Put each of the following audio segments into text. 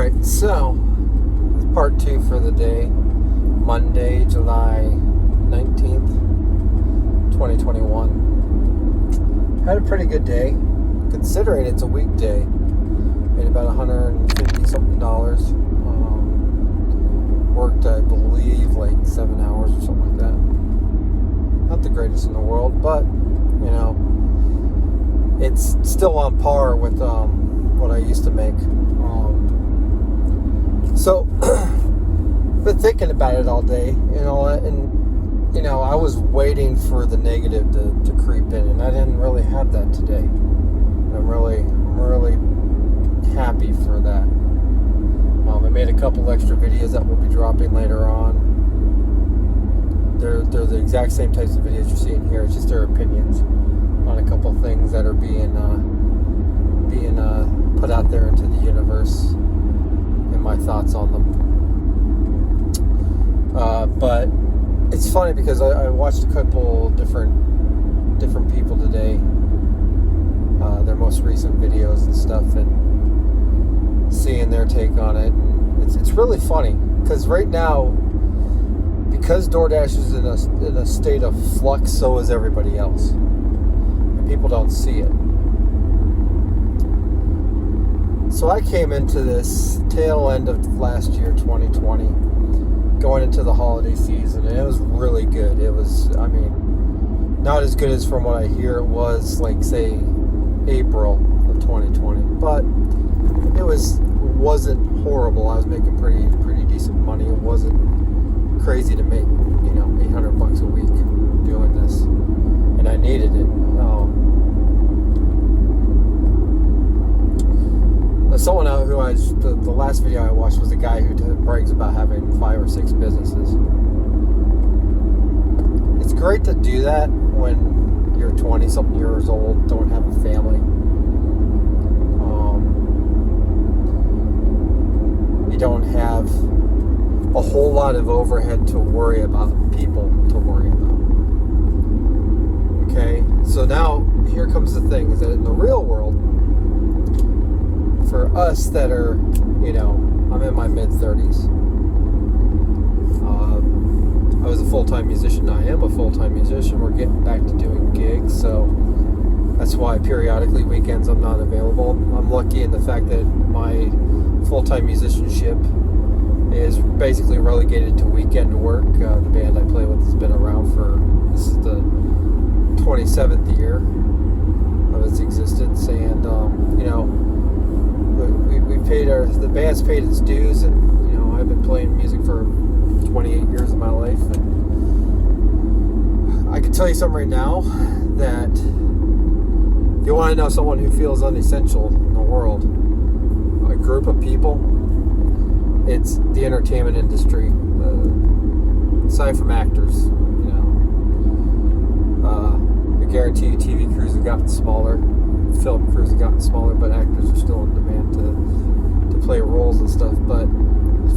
Alright, so it's part 2 for the day. Monday, July 19th, 2021. Had a pretty good day, considering it's a weekday. Made about $150 something. Worked, I believe, like 7 hours or something like that. Not the greatest in the world, but, you know, it's still on par with what I used to make. So, been thinking about it all day, and I was waiting for the negative to creep in, and I didn't really have that today. I'm really happy for that. I made a couple extra videos that will be dropping later on. They're the exact same types of videos you're seeing here. It's just their opinions on a couple things that are being put out there into the universe, and my thoughts on them. But it's funny because I watched a couple different people today, their most recent videos and stuff, and seeing their take on it. And it's really funny because right now, because DoorDash is in a state of flux, so is everybody else, and people don't see it. So I came into this tail end of last year, 2020, going into the holiday season, and it was really good. It was, not as good as from what I hear it was, like, say, April of 2020, but it wasn't horrible. I was making pretty decent money. It wasn't crazy to make, $800 a week doing this, and I needed it. Someone who the last video I watched was a guy who brags about having 5 or 6 businesses. It's great to do that when you're 20-something years old, don't have a family. You don't have a whole lot of overhead to worry about, people to worry about. Okay, so now here comes the thing, is that in the real world, for us that are, I'm in my mid-30s. I was a full-time musician. I am a full-time musician. We're getting back to doing gigs, so that's why periodically weekends I'm not available. I'm lucky in the fact that my full-time musicianship is basically relegated to weekend work. The band I play with has been around this is the 27th year of its existence, and the band's paid its dues, and I've been playing music for 28 years of my life, and I can tell you something right now, that if you want to know someone who feels unessential in the world, a group of people, it's the entertainment industry, aside from actors. I guarantee you TV crews have gotten smaller, film crews have gotten smaller, but actors are still in demand to play roles and stuff. But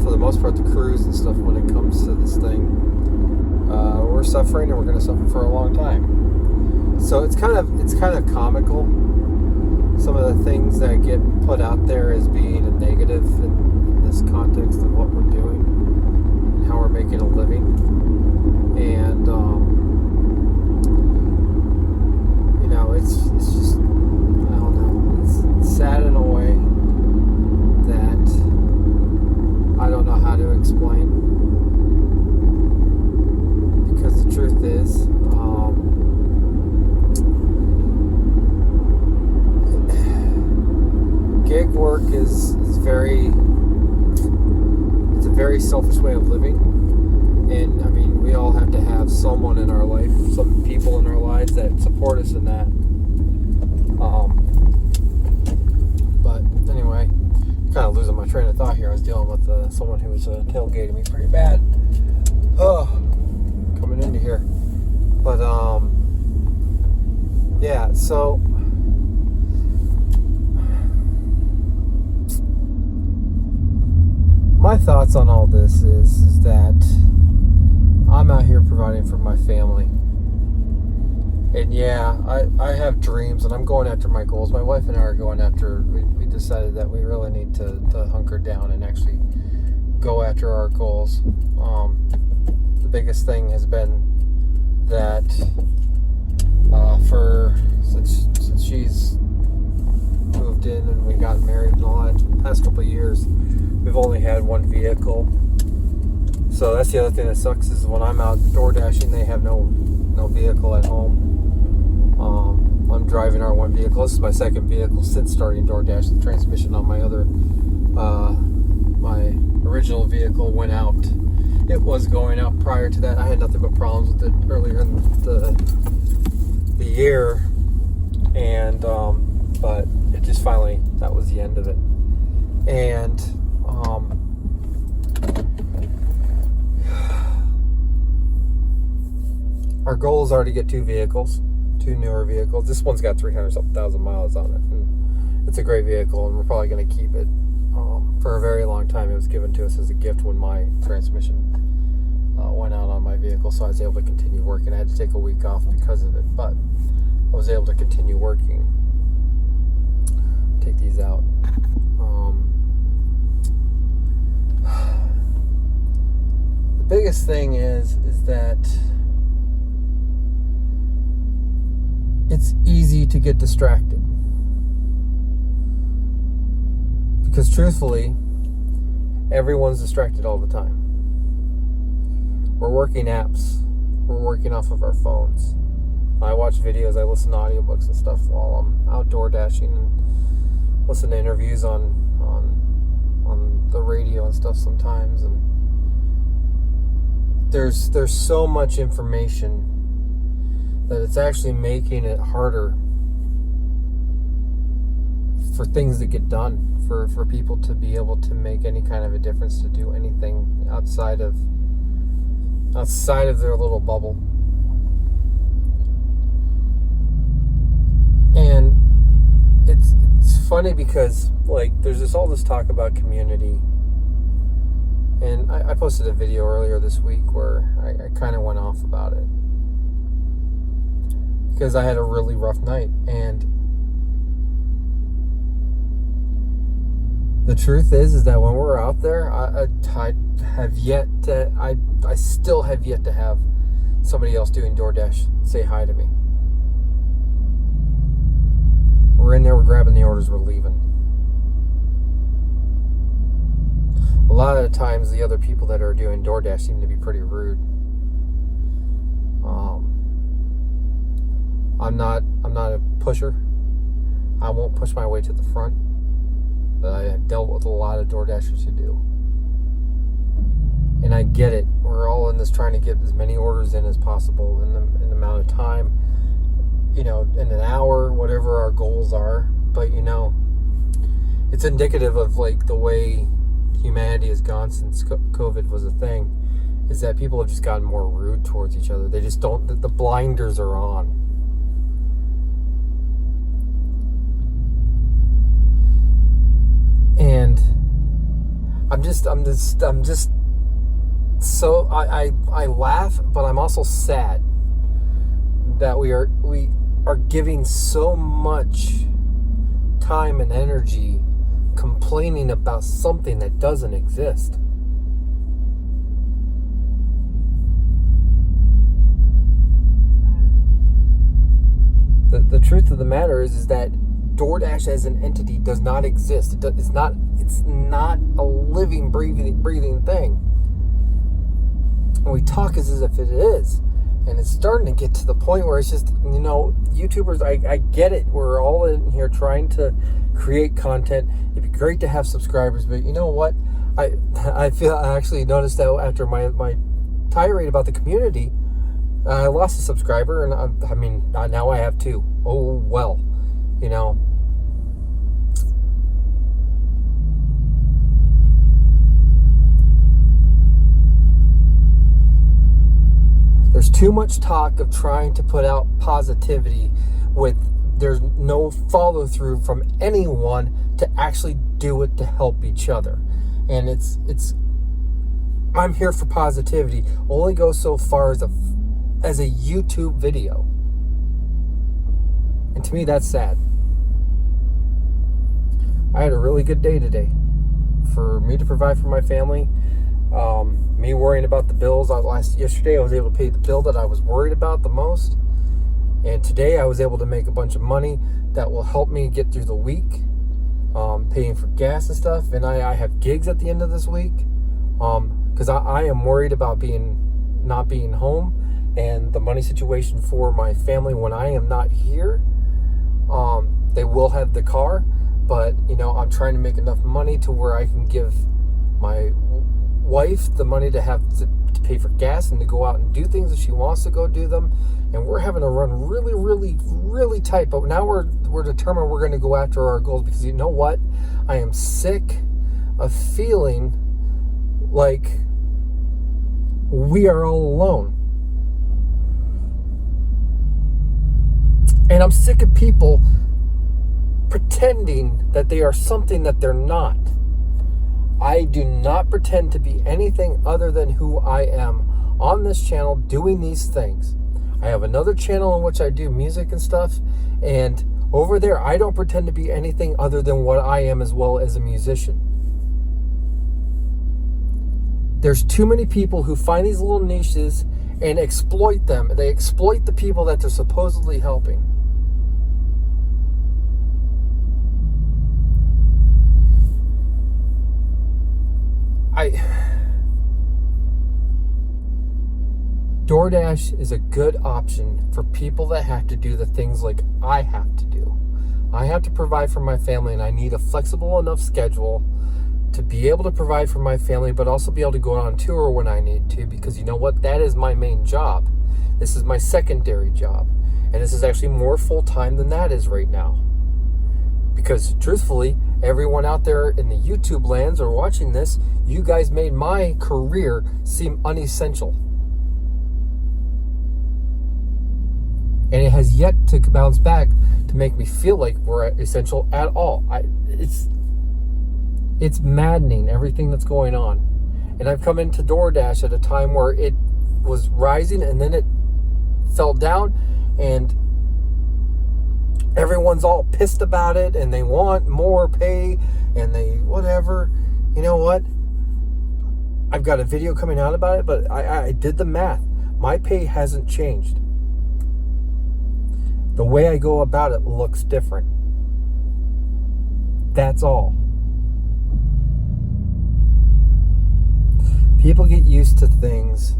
for the most part, the crews and stuff, when it comes to this thing, we're suffering, and we're going to suffer for a long time. So it's kind of comical, some of the things that get put out there as being a negative in this context of what we're doing and how we're making a living. And it's just, I don't know, it's sad in a way that I don't know how to explain, because the truth is, gig work is it's a very selfish way of living, and we all have to have someone in our life, some people in our lives that support us in that. But anyway, kind of losing my train of thought here. I was dealing with someone who was tailgating me pretty bad. Coming into here. But yeah, so my thoughts on all this is that I'm out here providing for my family, And yeah, I have dreams, and I'm going after my goals. My wife and I are going after, we decided that we really need to hunker down and actually go after our goals. The biggest thing has been that since she's moved in and we got married and all that, the past couple of years, we've only had one vehicle. So that's the other thing that sucks, is when I'm out door dashing, they have no vehicle at home. I'm driving our one vehicle. This is my second vehicle since starting DoorDash. The transmission on my other, my original vehicle went out. It was going out prior to that. I had nothing but problems with it earlier in the year, and but it just finally, that was the end of it. And our goals are to get two newer vehicles. This one's got 300,000 miles on it, and it's a great vehicle, and we're probably going to keep it for a very long time. It was given to us as a gift when my transmission went out on my vehicle, so I was able to continue working. I had to take a week off because of it, but I was able to continue working. Take these out. The biggest thing is that it's easy to get distracted, because truthfully, everyone's distracted all the time. We're working apps. We're working off of our phones. I watch videos. I listen to audiobooks and stuff while I'm outdoor dashing, and listen to interviews on the radio and stuff sometimes. And there's so much information that it's actually making it harder for things to get done, for people to be able to make any kind of a difference, to do anything outside of their little bubble. And it's funny because, like, there's all this talk about community, and I posted a video earlier this week where I kind of went off about it, because I had a really rough night. And the truth is that when we're out there, I still have yet to have somebody else doing DoorDash say hi to me. We're in there, we're grabbing the orders, we're leaving. A lot of the times, the other people that are doing DoorDash seem to be pretty rude. I'm not a pusher. I won't push my way to the front. But I have dealt with a lot of DoorDashers who do. And I get it. We're all in this trying to get as many orders in as possible in the amount of time, in an hour, whatever our goals are. But, it's indicative of, like, the way humanity has gone since COVID was a thing, is that people have just gotten more rude towards each other. They just don't, the blinders are on. And I'm just so I laugh, but I'm also sad that we are giving so much time and energy complaining about something that doesn't exist. The truth of the matter is that DoorDash as an entity does not exist. It's not a living, breathing thing. And we talk as if it is. And it's starting to get to the point where it's just, YouTubers, I get it. We're all in here trying to create content. It'd be great to have subscribers, but you know what? I actually noticed that after my tirade about the community, I lost a subscriber, and now I have two. Oh, well, There's too much talk of trying to put out positivity there's no follow through from anyone to actually do it to help each other. And I'm here for positivity. Only go so far as a YouTube video. And to me, that's sad. I had a really good day today. For me to provide for my family, me worrying about the bills. Yesterday I was able to pay the bill that I was worried about the most. And today I was able to make a bunch of money that will help me get through the week, paying for gas and stuff. And I have gigs at the end of this week, because I am worried about not being home, and the money situation for my family when I am not here. They will have the car, but I'm trying to make enough money to where I can give my wife the money to have to pay for gas and to go out and do things if she wants to go do them. And we're having to run really, really, really tight. But now we're determined we're going to go after our goals, because you know what? I am sick of feeling like we are all alone. And I'm sick of people pretending that they are something that they're not. I do not pretend to be anything other than who I am on this channel doing these things. I have another channel in which I do music and stuff, and over there I don't pretend to be anything other than what I am as well as a musician. There's too many people who find these little niches and exploit them. They exploit the people that they're supposedly helping. DoorDash is a good option for people that have to do the things like I have to do. I have to provide for my family, and I need a flexible enough schedule to be able to provide for my family, but also be able to go on tour when I need to, because you know what? That is my main job. This is my secondary job. And this is actually more full-time than that is right now. Because truthfully, everyone out there in the YouTube lands or watching this, you guys made my career seem unessential. And it has yet to bounce back to make me feel like we're essential at all. It's maddening, everything that's going on. And I've come into DoorDash at a time where it was rising and then it fell down, and everyone's all pissed about it and they want more pay and they whatever. You know what? I've got a video coming out about it, but I did the math. My pay hasn't changed. The way I go about it looks different. That's all. People get used to things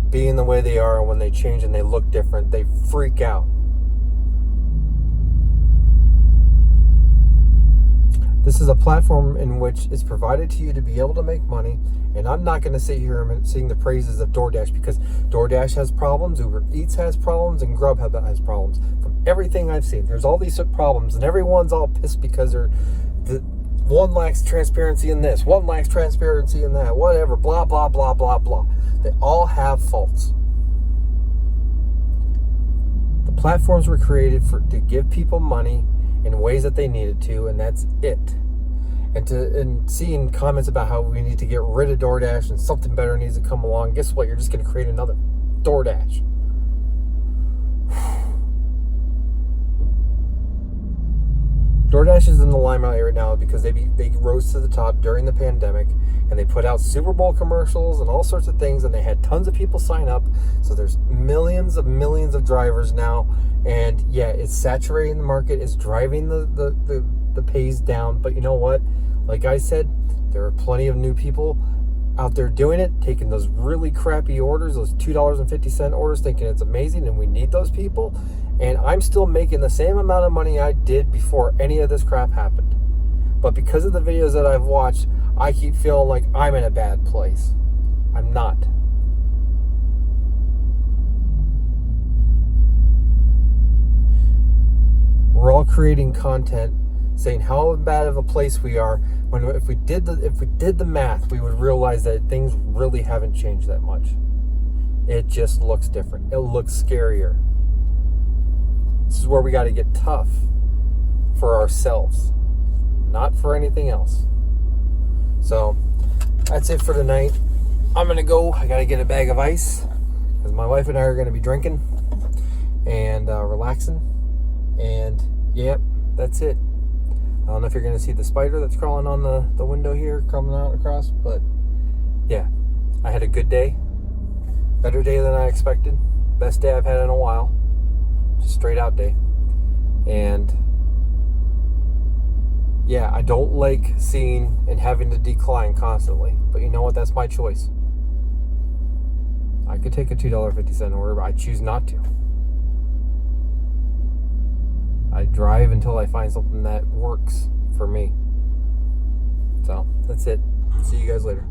being the way they are, and when they change and they look different, they freak out. This is a platform in which it's provided to you to be able to make money, and I'm not going to sit here and sing the praises of DoorDash, because DoorDash has problems, Uber Eats has problems, and Grubhub has problems. From everything I've seen, there's all these problems, and everyone's all pissed because one lacks transparency in this, one lacks transparency in that, whatever, blah, blah, blah, blah, blah. They all have faults. The platforms were created to give people money in ways that they needed to, and that's it. And seeing comments about how we need to get rid of DoorDash and something better needs to come along, guess what? You're just going to create another DoorDash. DoorDash is in the limelight right now because they rose to the top during the pandemic, and they put out Super Bowl commercials and all sorts of things, and they had tons of people sign up. So there's millions of drivers now, and yeah, it's saturating the market. It's driving the pays down. But you know what? Like I said, there are plenty of new people out there doing it, taking those really crappy orders, those $2.50 orders, thinking it's amazing, and we need those people. And I'm still making the same amount of money I did before any of this crap happened. But because of the videos that I've watched, I keep feeling like I'm in a bad place. I'm not. We're all creating content saying how bad of a place we are, when if we did the math, we would realize that things really haven't changed that much. It just looks different. It looks scarier. This is where we got to get tough for ourselves, not for anything else. So that's it for tonight. I'm going to go. I got to get a bag of ice because my wife and I are going to be drinking and relaxing. And yep, that's it. I don't know if you're going to see the spider that's crawling on the window here, crawling out across, but yeah, I had a good day. Better day than I expected. Best day I've had in a while. Just straight out day. And yeah, I don't like seeing and having to decline constantly. But you know what? That's my choice. I could take a $2.50 order, but I choose not to. I drive until I find something that works for me. So, that's it. See you guys later.